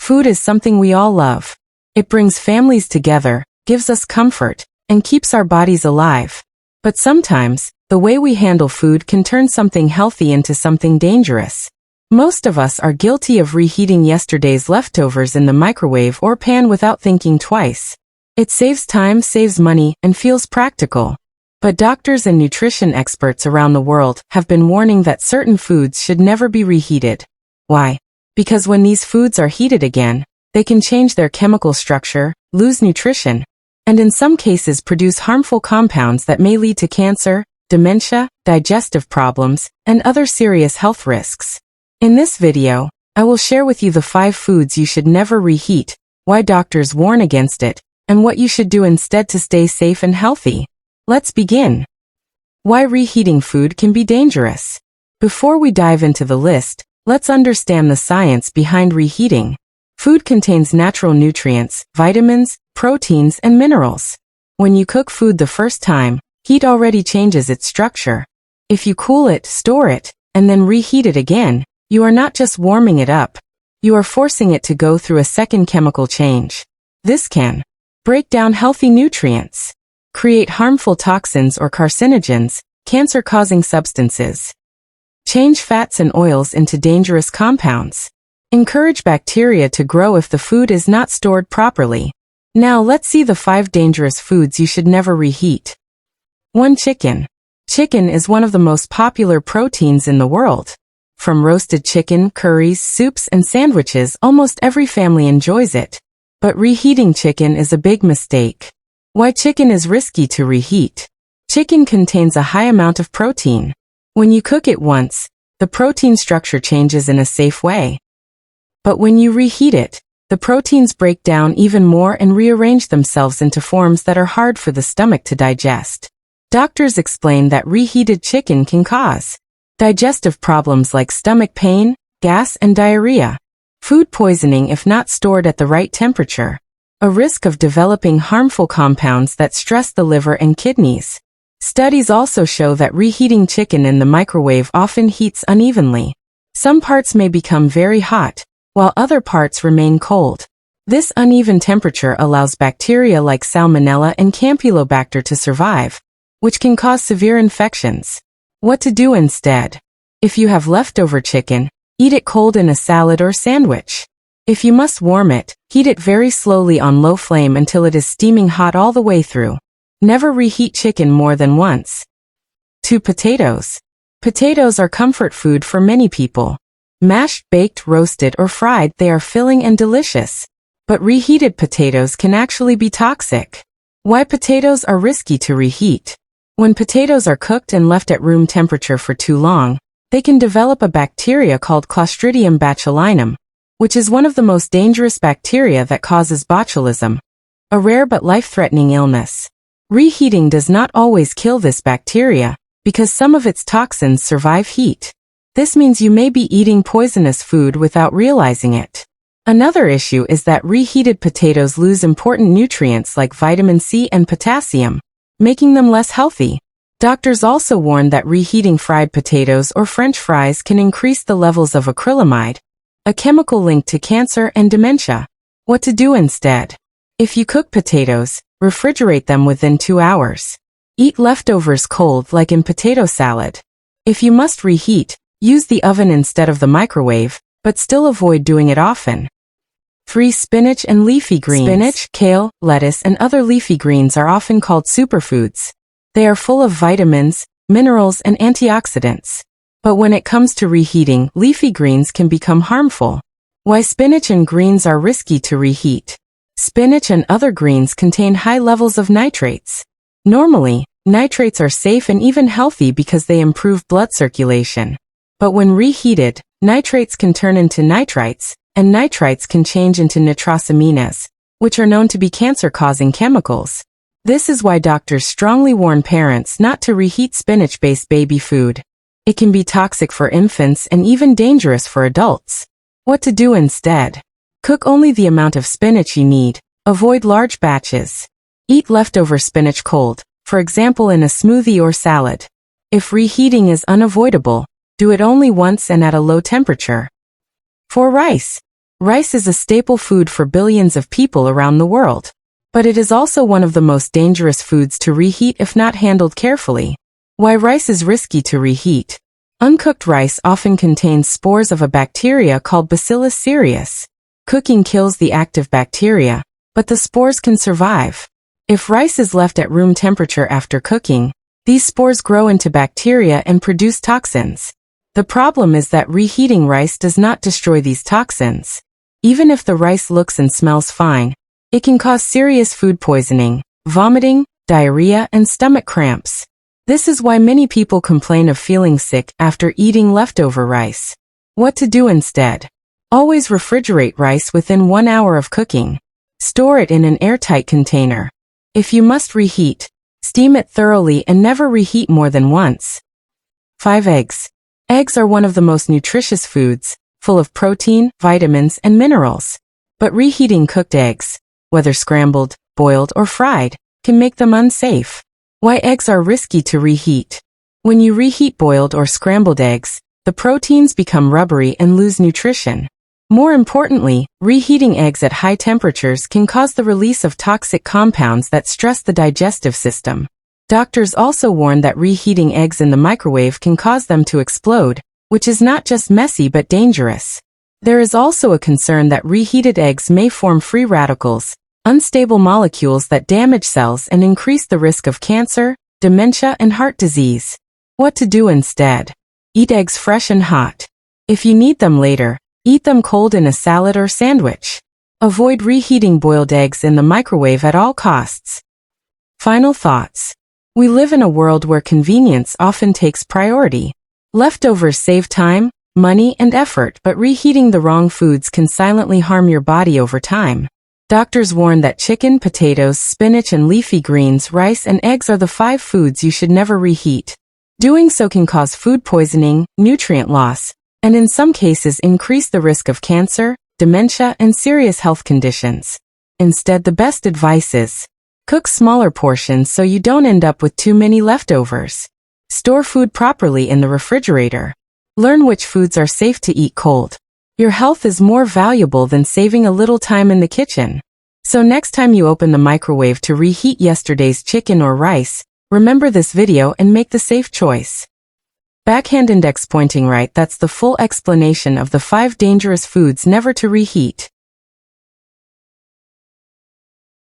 Food is something we all love. It brings families together, gives us comfort, and keeps our bodies alive. But sometimes, the way we handle food can turn something healthy into something dangerous. Most of us are guilty of reheating yesterday's leftovers in the microwave or pan without thinking twice. It saves time, saves money, and feels practical. But doctors and nutrition experts around the world have been warning that certain foods should never be reheated. Why? Because when these foods are heated again, they can change their chemical structure, lose nutrition, and in some cases produce harmful compounds that may lead to cancer, dementia, digestive problems, and other serious health risks. In this video, I will share with you the 5 foods you should never reheat, why doctors warn against it, and what you should do instead to stay safe and healthy. Let's begin. Why reheating food can be dangerous. Before we dive into the list, let's understand the science behind reheating. Food contains natural nutrients, vitamins, proteins, and minerals. When you cook food the first time, heat already changes its structure. If you cool it, store it, and then reheat it again, you are not just warming it up, you are forcing it to go through a second chemical change. This can break down healthy nutrients, create harmful toxins or carcinogens, cancer-causing substances, change fats and oils into dangerous compounds, encourage bacteria to grow if the food is not stored properly. Now let's see the 5 dangerous foods you should never reheat. 1. Chicken. Chicken is one of the most popular proteins in the world. From roasted chicken, curries, soups, and sandwiches, almost every family enjoys it. But reheating chicken is a big mistake. Why chicken is risky to reheat. Chicken contains a high amount of protein. When you cook it once, the protein structure changes in a safe way. But when you reheat it, the proteins break down even more and rearrange themselves into forms that are hard for the stomach to digest. Doctors explain that reheated chicken can cause digestive problems like stomach pain, gas, and diarrhea, food poisoning if not stored at the right temperature, a risk of developing harmful compounds that stress the liver and kidneys. Studies also show that reheating chicken in the microwave often heats unevenly. Some parts may become very hot, while other parts remain cold. This uneven temperature allows bacteria like Salmonella and Campylobacter to survive, which can cause severe infections. What to do instead? If you have leftover chicken, eat it cold in a salad or sandwich. If you must warm it, heat it very slowly on low flame until it is steaming hot all the way through. Never reheat chicken more than once. 2. Potatoes. Potatoes are comfort food for many people. Mashed, baked, roasted, or fried, they are filling and delicious. But reheated potatoes can actually be toxic. Why potatoes are risky to reheat. When potatoes are cooked and left at room temperature for too long, they can develop a bacteria called Clostridium botulinum, which is one of the most dangerous bacteria that causes botulism, a rare but life-threatening illness. Reheating does not always kill this bacteria, because some of its toxins survive heat. This means you may be eating poisonous food without realizing it. Another issue is that reheated potatoes lose important nutrients like vitamin C and potassium, making them less healthy. Doctors also warn that reheating fried potatoes or French fries can increase the levels of acrylamide, a chemical linked to cancer and dementia. What to do instead? If you cook potatoes, refrigerate them within 2 hours. Eat leftovers cold like in potato salad. If you must reheat, use the oven instead of the microwave, but still avoid doing it often. 3. Spinach and leafy greens. Spinach, kale, lettuce, and other leafy greens are often called superfoods. They are full of vitamins, minerals, and antioxidants. But when it comes to reheating, leafy greens can become harmful. Why spinach and greens are risky to reheat. Spinach and other greens contain high levels of nitrates. Normally, nitrates are safe and even healthy because they improve blood circulation. But when reheated, nitrates can turn into nitrites, and nitrites can change into nitrosamines, which are known to be cancer-causing chemicals. This is why doctors strongly warn parents not to reheat spinach-based baby food. It can be toxic for infants and even dangerous for adults. What to do instead? Cook only the amount of spinach you need. Avoid large batches. Eat leftover spinach cold, for example in a smoothie or salad. If reheating is unavoidable, do it only once and at a low temperature. 4. Rice. Rice is a staple food for billions of people around the world. But it is also one of the most dangerous foods to reheat if not handled carefully. Why rice is risky to reheat. Uncooked rice often contains spores of a bacteria called Bacillus cereus. Cooking kills the active bacteria, but the spores can survive. If rice is left at room temperature after cooking, these spores grow into bacteria and produce toxins. The problem is that reheating rice does not destroy these toxins. Even if the rice looks and smells fine, it can cause serious food poisoning, vomiting, diarrhea, and stomach cramps. This is why many people complain of feeling sick after eating leftover rice. What to do instead? Always refrigerate rice within 1 hour of cooking. Store it in an airtight container. If you must reheat, steam it thoroughly and never reheat more than once. 5 eggs. Eggs are one of the most nutritious foods, full of protein, vitamins, and minerals. But reheating cooked eggs, whether scrambled, boiled, or fried, can make them unsafe. Why eggs are risky to reheat. When you reheat boiled or scrambled eggs, the proteins become rubbery and lose nutrition. More importantly, reheating eggs at high temperatures can cause the release of toxic compounds that stress the digestive system. Doctors also warn that reheating eggs in the microwave can cause them to explode, which is not just messy but dangerous. There is also a concern that reheated eggs may form free radicals, unstable molecules that damage cells and increase the risk of cancer, dementia, and heart disease. What to do instead? Eat eggs fresh and hot. If you need them later, eat them cold in a salad or sandwich. Avoid reheating boiled eggs in the microwave at all costs. Final thoughts. We live in a world where convenience often takes priority. Leftovers save time, money, and effort, but reheating the wrong foods can silently harm your body over time. Doctors warn that chicken, potatoes, spinach, and leafy greens, rice, and eggs are the 5 foods you should never reheat. Doing so can cause food poisoning, nutrient loss, and in some cases increase the risk of cancer, dementia, and serious health conditions. Instead, the best advice is, cook smaller portions so you don't end up with too many leftovers. Store food properly in the refrigerator. Learn which foods are safe to eat cold. Your health is more valuable than saving a little time in the kitchen. So next time you open the microwave to reheat yesterday's chicken or rice, remember this video and make the safe choice. Backhand index pointing right. That's the full explanation of the 5 dangerous foods never to reheat.